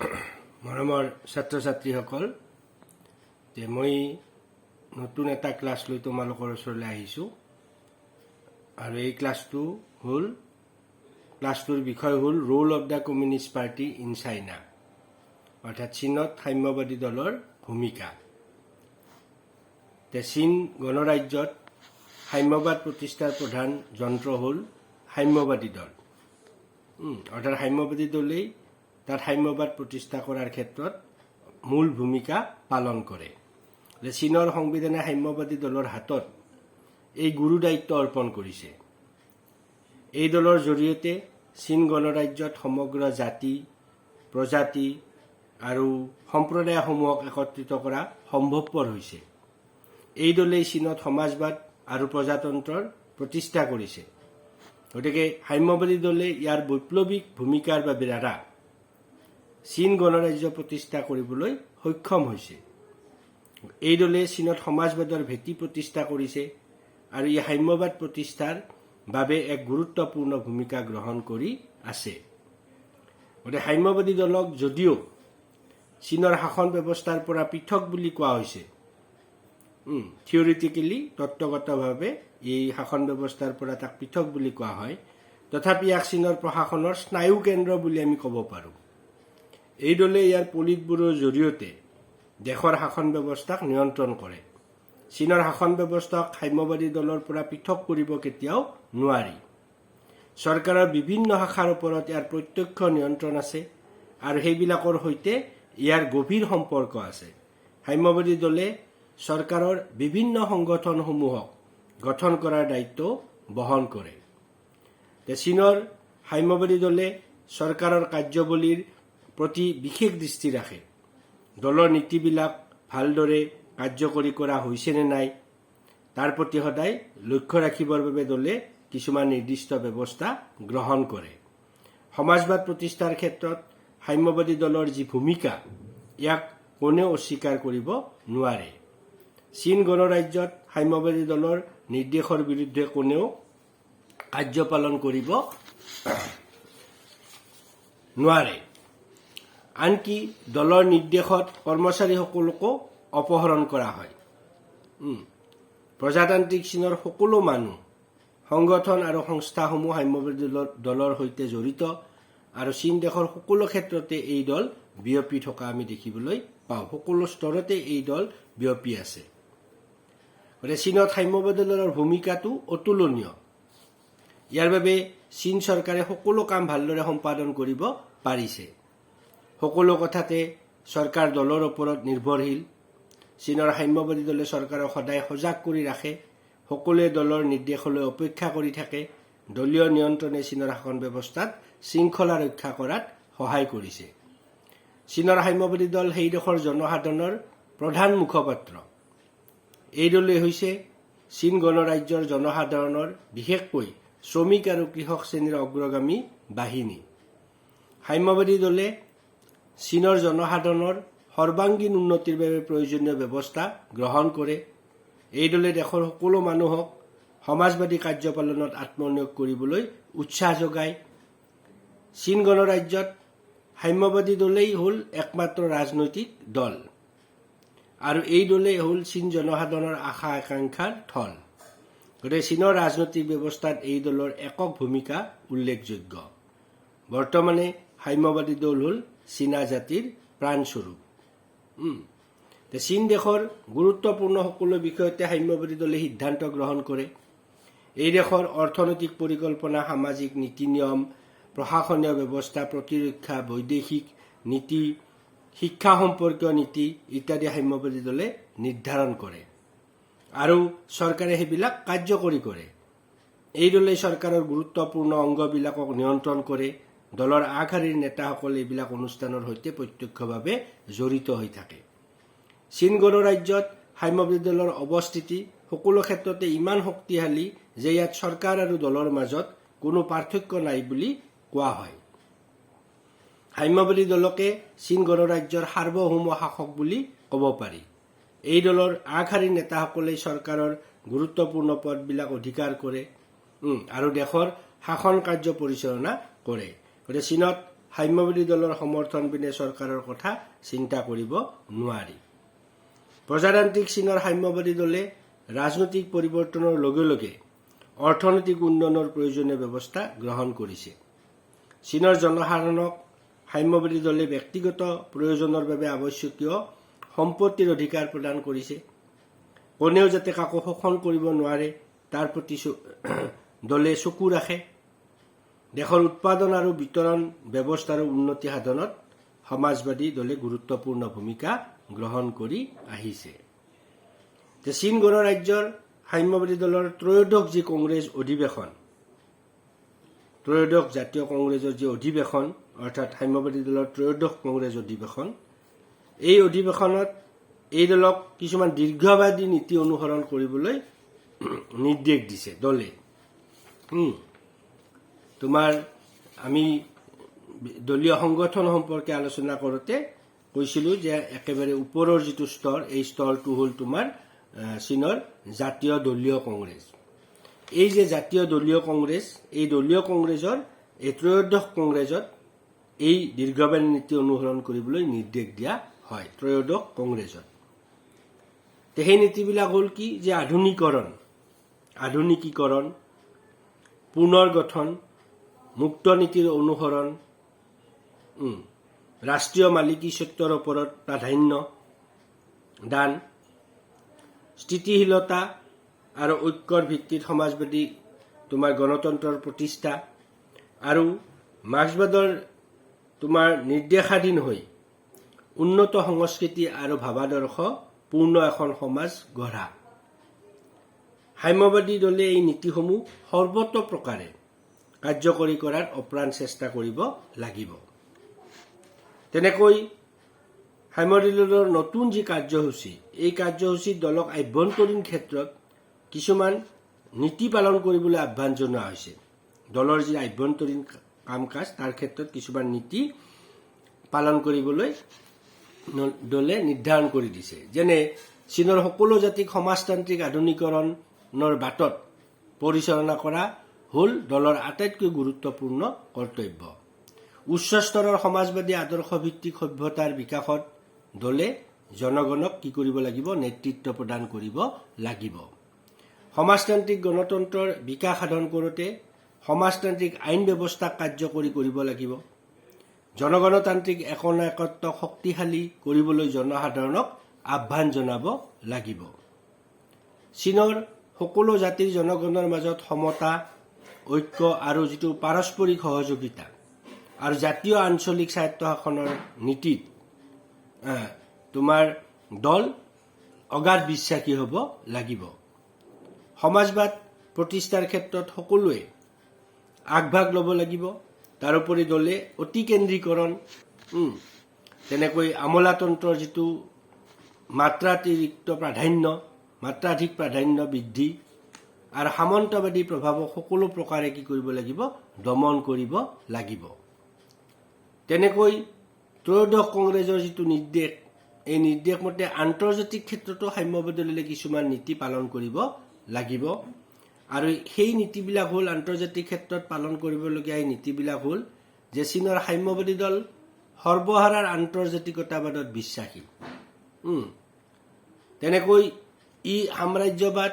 মৰমৰ ছাত্ৰ ছাত্ৰীসকল, যে মই নতুন এটা ক্লাছ লৈ তোমালোকৰ ওচৰলৈ আহিছোঁ আৰু এই ক্লাছটোৰ বিষয় হ'ল roll of the communist party in China, অৰ্থাৎ চীনত সাম্যবাদী দলৰ ভূমিকা। চীন গণৰাজ্যত সাম্যবাদ প্ৰতিষ্ঠাৰ প্ৰধান যন্ত্ৰ হ'ল সাম্যবাদী দল, অৰ্থাৎ সাম্যবাদী দলেই তাত সাম্যবাদ প্ৰতিষ্ঠা কৰাৰ ক্ষেত্ৰত মূল ভূমিকা পালন কৰে। চীনৰ সংবিধানে সাম্যবাদী দলৰ হাতত এই গুৰু দায়িত্ব অৰ্পণ কৰিছে। এই দলৰ জৰিয়তে চীন গণৰাজ্যত সমগ্ৰ জাতি, প্ৰজাতি আৰু সম্প্ৰদায়সমূহক একত্ৰিত কৰা সম্ভৱপৰ হৈছে। এই দলেই চীনত সমাজবাদ আৰু প্ৰজাতন্ত্ৰৰ প্ৰতিষ্ঠা কৰিছে। গতিকে সাম্যবাদী দলে ইয়াৰ বৈপ্লৱিক ভূমিকাৰ দ্বাৰা চীন গণৰাজ্য প্ৰতিষ্ঠা কৰিবলৈ সক্ষম হৈছে। এই দলে চীনত সমাজবাদৰ ভেটি প্ৰতিষ্ঠা কৰিছে আৰু ই সাম্যবাদ প্ৰতিষ্ঠাৰ বাবে এক গুৰুত্বপূৰ্ণ ভূমিকা গ্ৰহণ কৰি আছে। গতিকে সাম্যবাদী দলক যদিও চীনৰ শাসন ব্যৱস্থাৰ পৰা পৃথক বুলি কোৱা হৈছে, থিয়ৰিটিকেলি তত্ত্বগতভাৱে এই শাসন ব্যৱস্থাৰ পৰা তাক পৃথক বুলি কোৱা হয়, তথাপি ইয়াক চীনৰ প্ৰশাসনৰ স্নায়ু কেন্দ্ৰ বুলি আমি ক'ব পাৰোঁ। এই দলে ইয়াৰ পলিট ব্যুৰোৰ জৰিয়তে দেশৰ শাসন ব্যৱস্থাক নিয়ন্ত্ৰণ কৰে। চীনৰ শাসন ব্যৱস্থাক সাম্যবাদী দলৰ পৰা পৃথক কৰিব কেতিয়াও নোৱাৰি। চৰকাৰৰ বিভিন্ন শাখাৰ ওপৰত ইয়াৰ প্ৰত্যক্ষ নিয়ন্ত্ৰণ আছে আৰু সেইবিলাকৰ সৈতে ইয়াৰ গভীৰ সম্পৰ্ক আছে। সাম্যবাদী দলে চৰকাৰৰ বিভিন্ন সংগঠনসমূহক গঠন কৰাৰ দায়িত্ব বহন কৰে। চীনৰ সাম্যবাদী দলে চৰকাৰৰ কাৰ্যাৱলীৰ প্ৰতি বিশেষ দৃষ্টি ৰাখে। দলৰ নীতিবিলাক ভালদৰে কাৰ্যকৰী কৰা হৈছে নে নাই তাৰ প্ৰতি সদায় লক্ষ্য ৰাখিবৰ বাবে দলে কিছুমান নিৰ্দিষ্ট ব্যৱস্থা গ্ৰহণ কৰে। সমাজবাদ প্ৰতিষ্ঠাৰ ক্ষেত্ৰত সাম্যবাদী দলৰ যি ভূমিকা, ইয়াক কোনেও অস্বীকাৰ কৰিব নোৱাৰে। চীন গণৰাজ্যত সাম্যবাদী দলৰ নিৰ্দেশৰ বিৰুদ্ধে কোনেও কাৰ্য পালন কৰিব নোৱাৰে। আনকি দলৰ নিৰ্দেশত কৰ্মচাৰীসকলকো অপহৰণ কৰা হয়। প্ৰজাতান্ত্ৰিক চীনৰ সকলো মানুহ, সংগঠন আৰু সংস্থাসমূহ সাম্যবাদী দলৰ সৈতে জড়িত আৰু চীন দেশৰ সকলো ক্ষেত্ৰতে এই দল বিয়পি থকা আমি দেখিবলৈ পাওঁ। সকলো স্তৰতে এই দল বিয়পি আছে। গতিকে চীনত সাম্যবাদী দলৰ ভূমিকাটো অতুলনীয়। ইয়াৰ বাবে চীন চৰকাৰে সকলো কাম ভালদৰে সম্পাদন কৰিব পাৰিছে। সকলো কথাতে চৰকাৰ দলৰ ওপৰত নিৰ্ভৰশীল। চীনৰ সাম্যবাদী দলে চৰকাৰক সদায় সজাগ কৰি ৰাখে। সকলোৱে দলৰ নিৰ্দেশলৈ অপেক্ষা কৰি থাকে। দলীয় নিয়ন্ত্ৰণে চীনৰ শাসন ব্যৱস্থাত শৃংখলা ৰক্ষা কৰাত সহায় কৰিছে। চীনৰ সাম্যবাদী দল সেই দেশৰ জনসাধাৰণৰ প্ৰধান মুখপাত্ৰ। এই দলেই হৈছে চীন গণৰাজ্যৰ জনসাধাৰণৰ, বিশেষকৈ শ্ৰমিক আৰু কৃষক শ্ৰেণীৰ অগ্ৰগামী বাহিনী। সাম্যবাদী দলে চীনৰ জনসাধাৰণৰ সৰ্বাংগীন উন্নতিৰ বাবে প্ৰয়োজনীয় ব্যৱস্থা গ্ৰহণ কৰে। এই দলে দেশৰ সকলো মানুহক সমাজবাদী কাৰ্যপালনত আত্মনিয়োগ কৰিবলৈ উৎসাহ যোগায়। চীন গণৰাজ্যত সাম্যবাদী দলেই হ'ল একমাত্ৰ ৰাজনৈতিক দল আৰু এই দলেই হ'ল চীন জনসাধাৰণৰ আশা আকাংক্ষাৰ থল। গতিকে চীনৰ ৰাজনৈতিক ব্যৱস্থাত এই দলৰ একক ভূমিকা উল্লেখযোগ্য। বৰ্তমানে সাম্যবাদী দল হ'ল চীনা জাতিৰ প্ৰাণস্বৰূপ। চীন দেশৰ গুৰুত্বপূৰ্ণ সকলো বিষয়তে সাম্যবাদী দলে সিদ্ধান্ত গ্ৰহণ কৰে। এই দেশৰ অৰ্থনৈতিক পৰিকল্পনা, সামাজিক নীতি নিয়ম, প্ৰশাসনীয় ব্যৱস্থা, প্ৰতিৰক্ষা, বৈদেশিক নীতি, শিক্ষা সম্পৰ্কীয় নীতি ইত্যাদি সাম্যবাদী দলে নিৰ্ধাৰণ কৰে আৰু চৰকাৰে সেইবিলাক কাৰ্যকৰী কৰে। এই দলে চৰকাৰৰ গুৰুত্বপূৰ্ণ অংগবিলাকক নিয়ন্ত্ৰণ কৰে। দলৰ আগশাৰীৰ নেতাসকলে এইবিলাক অনুষ্ঠানৰ সৈতে প্ৰত্যক্ষভাৱে জড়িত হৈ থাকে। চীন গণৰাজ্যত সাম্যবাদী দলৰ অৱস্থিতি সকলো ক্ষেত্ৰতে ইমান শক্তিশালী যে ইয়াত চৰকাৰ আৰু দলৰ মাজত কোনো পাৰ্থক্য নাই বুলি কোৱা হয়। সাম্যবাদী দলকে চীন গণৰাজ্যৰ সাৰ্বভৌম শাসক বুলি ক'ব পাৰি। এই দলৰ আগশাৰীৰ নেতাসকলে চৰকাৰৰ গুৰুত্বপূৰ্ণ পদবিলাক অধিকাৰ কৰে আৰু দেশৰ শাসন কাৰ্য পৰিচালনা কৰে। গতিকে চীনত সাম্যবাদী দলৰ সমৰ্থন বিনে চৰকাৰৰ কথা চিন্তা কৰিব নোৱাৰি। প্ৰজাতান্ত্ৰিক চীনৰ সাম্যবাদী দলে ৰাজনৈতিক পৰিৱৰ্তনৰ লগে লগে অৰ্থনৈতিক উন্নয়নৰ প্ৰয়োজনীয় ব্যৱস্থা গ্ৰহণ কৰিছে। চীনৰ জনসাধাৰণক সাম্যবাদী দলে ব্যক্তিগত প্ৰয়োজনৰ বাবে আৱশ্যকীয় সম্পত্তিৰ অধিকাৰ প্ৰদান কৰিছে। কোনেও যাতে কাকো শোষণ কৰিব নোৱাৰে তাৰ প্ৰতি দলে চকু ৰাখে। দেশৰ উৎপাদন আৰু বিতৰণ ব্যৱস্থাৰ উন্নতি সাধনত সমাজবাদী দলে গুৰুত্বপূৰ্ণ ভূমিকা গ্ৰহণ কৰি আহিছে। চীন গণৰাজ্যৰ সাম্যবাদী দলৰ ত্ৰয়োদশ যি কংগ্ৰেছ অধিৱেশন, ত্ৰয়োদশ জাতীয় কংগ্ৰেছৰ যি অধিৱেশন অৰ্থাৎ সাম্যবাদী দলৰ ত্ৰয়োদশ কংগ্ৰেছ অধিৱেশন, এই অধিৱেশনত এই দলক কিছুমান দীৰ্ঘম্যাদী নীতি অনুসৰণ কৰিবলৈ নিৰ্দেশ দিছে দলে। তোমাৰ আমি দলীয় সংগঠন সম্পৰ্কে আলোচনা কৰোঁতে কৈছিলোঁ যে একেবাৰে ওপৰৰ যিটো স্তৰ, এই স্তৰটো হ'ল তোমাৰ চীনৰ জাতীয় দলীয় কংগ্ৰেছ। এই যে জাতীয় দলীয় কংগ্ৰেছ, এই দলীয় কংগ্ৰেছৰ এই ত্ৰয়োদশ কংগ্ৰেছত এই দীৰ্ঘম্যাদী নীতি অনুসৰণ কৰিবলৈ নিৰ্দেশ দিয়া হয় ত্ৰয়োদশ কংগ্ৰেছত। সেই নীতিবিলাক হ'ল কি, যে আধুনিকীকৰণ, পুনৰ গঠন, মুক্ত নীতিৰ অনুসৰণ, ৰাষ্ট্ৰীয় মালিকী স্বত্বৰ ওপৰত প্ৰাধান্য দান, স্থিতিশীলতা আৰু ঐক্যৰ ভিত্তিত সমাজবাদী তোমাৰ গণতন্ত্ৰৰ প্ৰতিষ্ঠা আৰু মাৰ্ক্সবাদৰ তোমাৰ নিৰ্দেশাধীন হৈ উন্নত সংস্কৃতি আৰু ভাৱাদৰ্শ পূৰ্ণ এখন সমাজ গঢ়া। সাম্যবাদী দলে এই নীতিসমূহ সৰ্বতোপ্ৰকাৰে কাৰ্যকৰী কৰাৰ অপ্ৰাণ চেষ্টা কৰিব লাগিব। তেনেকৈ সাম্যবাদী দলৰ নতুন যি কাৰ্যসূচী, এই কাৰ্যসূচীত দলক আভ্যন্তৰীণ ক্ষেত্ৰত কিছুমান নীতি পালন কৰিবলৈ আহ্বান জনোৱা হৈছে। দলৰ যি আভ্যন্তৰীণ কাম কাজ তাৰ ক্ষেত্ৰত কিছুমান নীতি পালন কৰিবলৈ দলে নিৰ্ধাৰণ কৰি দিছে। যেনে চীনৰ সকলো জাতিক সমাজতান্ত্ৰিক আধুনিকৰণৰ বাটত পৰিচালনা কৰা হ'ল দলৰ আটাইতকৈ গুৰুত্বপূৰ্ণ কৰ্তব্য। উচ্চ স্তৰৰ সমাজবাদী আদৰ্শ ভিত্তিক সভ্যতাৰ বিকাশত দলে জনগণক কি কৰিব লাগিব, নেতৃত্ব প্ৰদান কৰিব লাগিব। সমাজতান্ত্ৰিক গণতন্ত্ৰৰ বিকাশ সাধন কৰোঁতে সমাজতান্ত্ৰিক আইন ব্যৱস্থা কাৰ্যকৰী কৰিব লাগিব। জনগণতান্ত্ৰিক একত্ব শক্তিশালী কৰিবলৈ জনসাধাৰণক আহ্বান জনাব লাগিব। চীনৰ সকলো জাতিৰ জনগণৰ মাজত সমতা, ঐক্য আৰু যিটো পাৰস্পৰিক সহযোগিতা আৰু জাতীয় আঞ্চলিক স্বায়ত্তশাসনৰ নীতিত তোমাৰ দল অগাধ বিশ্বাসী হ'ব লাগিব। সমাজবাদ প্ৰতিষ্ঠাৰ ক্ষেত্ৰত সকলোৱে আগভাগ ল'ব লাগিব। তাৰোপৰি দলে অতিকেন্দ্ৰীকৰণ, তেনেকৈ আমোলাতন্ত্ৰৰ যিটো মাত্ৰাধিক প্ৰাধান্য বৃদ্ধি আৰু সামন্তবাদী প্ৰভাৱক সকলো প্ৰকাৰে কি কৰিব লাগিব, দমন কৰিব লাগিব। তেনেকৈ ত্ৰয়োদশ কংগ্ৰেছৰ যিটো নিৰ্দেশ, এই নিৰ্দেশ মতে আন্তৰ্জাতিক ক্ষেত্ৰতো সাম্যবাদী দলে কিছুমান নীতি পালন কৰিব লাগিব। আৰু সেই নীতিবিলাক হ'ল, আন্তৰ্জাতিক ক্ষেত্ৰত পালন কৰিবলগীয়া এই নীতিবিলাক হ'ল যে চীনৰ সাম্যবাদী দল সৰ্বহাৰাৰ আন্তৰ্জাতিকতাবাদত বিশ্বাসী। তেনেকৈ ই সাম্ৰাজ্যবাদ,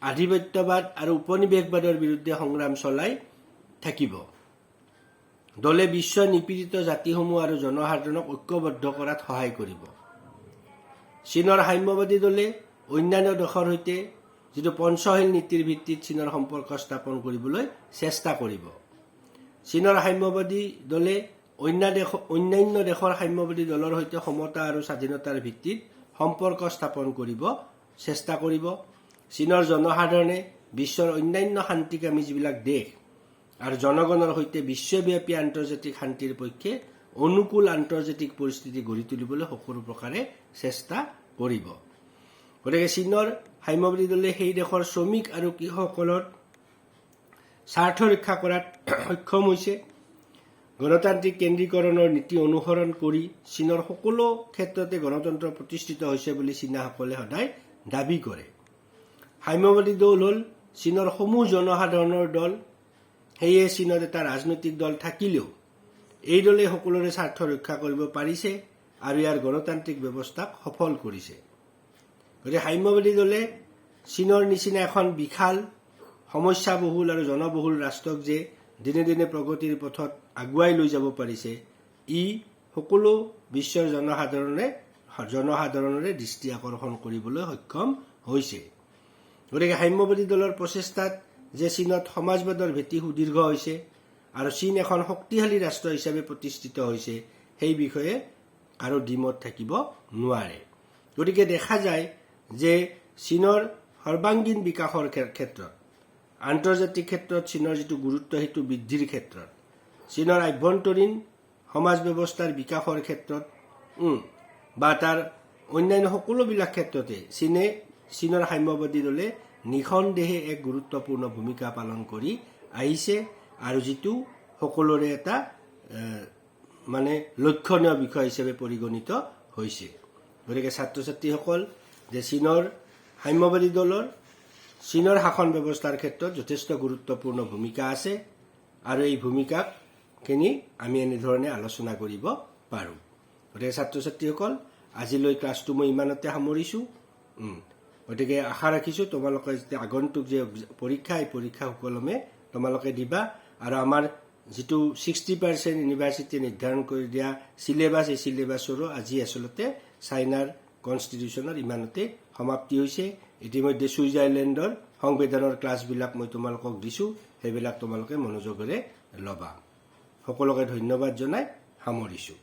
আধিপত্যবাদ আৰু উপনিৱেশবাদৰ বিৰুদ্ধে সংগ্ৰাম চলাই থাকিব। দলে বিশ্বই নিপীড়িত জাতিসমূহ আৰু জনসাধাৰণক ঐক্যবদ্ধ কৰাত সহায় কৰিব। চীনৰ সাম্যবাদী দলে অন্যান্য দেশৰ সৈতে যিটো পঞ্চশীল নীতিৰ ভিত্তিত চীনৰ সম্পৰ্ক স্থাপন কৰিবলৈ চেষ্টা কৰিব। চীনৰ সাম্যবাদী দলে অন্যান্য দেশৰ সাম্যবাদী দলৰ সৈতে সমতা আৰু স্বাধীনতাৰ ভিত্তিত সম্পৰ্ক স্থাপন কৰিব চেষ্টা কৰিব। চীনৰ জনসাধাৰণে বিশ্বৰ অন্যান্য শান্তিকামী যিবিলাক দেশ আৰু জনগণৰ সৈতে বিশ্বব্যাপী আন্তৰ্জাতিক শান্তিৰ পক্ষে অনুকূল আন্তৰ্জাতিক পৰিস্থিতি গঢ়ি তুলিবলৈ সকলো প্ৰকাৰে চেষ্টা কৰিব। গতিকে চীনৰ সাম্যবাদী দলে সেই দেশৰ শ্ৰমিক আৰু কৃষকসকলৰ স্বাৰ্থ ৰক্ষা কৰাত সক্ষম হৈছে। গণতান্ত্ৰিক কেন্দ্ৰীকৰণৰ নীতি অনুসৰণ কৰি চীনৰ সকলো ক্ষেত্ৰতে গণতন্ত্ৰ প্ৰতিষ্ঠিত হৈছে বুলি চীনাসকলে সদায় দাবী কৰে। সাম্যবাদী দল হ'ল চীনৰ সমূহ জনসাধাৰণৰ দল। সেয়ে চীনত এটা ৰাজনৈতিক দল থাকিলেও এই দলে সকলোৰে স্বাৰ্থ ৰক্ষা কৰিব পাৰিছে আৰু ইয়াৰ গণতান্ত্ৰিক ব্যৱস্থাক সফল কৰিছে। গতিকে সাম্যবাদী দলে চীনৰ নিচিনা এখন বিশাল সমস্যাবহুল আৰু জনবহুল ৰাষ্ট্ৰক যে দিনে দিনে প্ৰগতিৰ পথত আগুৱাই লৈ যাব পাৰিছে, ই সকলো বিশ্বৰ জনসাধাৰণৰে দৃষ্টি আকৰ্ষণ কৰিবলৈ সক্ষম হৈছে। গতিকে সাম্যবাদী দলৰ প্ৰচেষ্টাত যে চীনত সমাজবাদৰ ভেটি সুদীৰ্ঘ হৈছে আৰু চীন এখন শক্তিশালী ৰাষ্ট্ৰ হিচাপে প্ৰতিষ্ঠিত হৈছে, সেই বিষয়ে কাৰো দ্বিমত থাকিব নোৱাৰে। গতিকে দেখা যায় যে চীনৰ সৰ্বাংগীন বিকাশৰ ক্ষেত্ৰত, আন্তৰ্জাতিক ক্ষেত্ৰত চীনৰ যিটো গুৰুত্ব সেইটো বৃদ্ধিৰ ক্ষেত্ৰত, চীনৰ আভ্যন্তৰীণ সমাজ ব্যৱস্থাৰ বিকাশৰ ক্ষেত্ৰত বা তাৰ অন্যান্য সকলোবিলাক ক্ষেত্ৰতে চীনৰ সাম্যবাদী দলে নিঃসন্দেহে এক গুৰুত্বপূৰ্ণ ভূমিকা পালন কৰি আহিছে আৰু যিটো সকলোৰে এটা লক্ষণীয় বিষয় হিচাপে পৰিগণিত হৈছে। গতিকে ছাত্ৰ ছাত্ৰীসকল, যে চীনৰ সাম্যবাদী দলৰ চীনৰ শাসন ব্যৱস্থাৰ ক্ষেত্ৰত যথেষ্ট গুৰুত্বপূৰ্ণ ভূমিকা আছে আৰু এই ভূমিকাখিনি আমি এনেধৰণে আলোচনা কৰিব পাৰোঁ। গতিকে ছাত্ৰ ছাত্ৰীসকল, আজিলৈ ক্লাছটো মই ইমানতে সামৰিছোঁ। গতিকে আশা ৰাখিছোঁ তোমালোকে যেতিয়া আগন্তুক যে পৰীক্ষা, এই পৰীক্ষা সুকলমে তোমালোকে দিবা আৰু আমাৰ যিটো 60% ইউনিভাৰ্চিটি নিৰ্ধাৰণ কৰি দিয়া চিলেবাছ, এই চিলেবাছৰো আজি আচলতে চাইনাৰ কনষ্টিটিউশ্যনৰ ইমানতে সমাপ্তি হৈছে। ইতিমধ্যে ছুইজাৰলেণ্ডৰ সংবিধানৰ ক্লাছবিলাক মই তোমালোকক দিছোঁ, সেইবিলাক তোমালোকে মনোযোগেৰে ল'বা। সকলোকে ধন্যবাদ জনাই সামৰিছোঁ।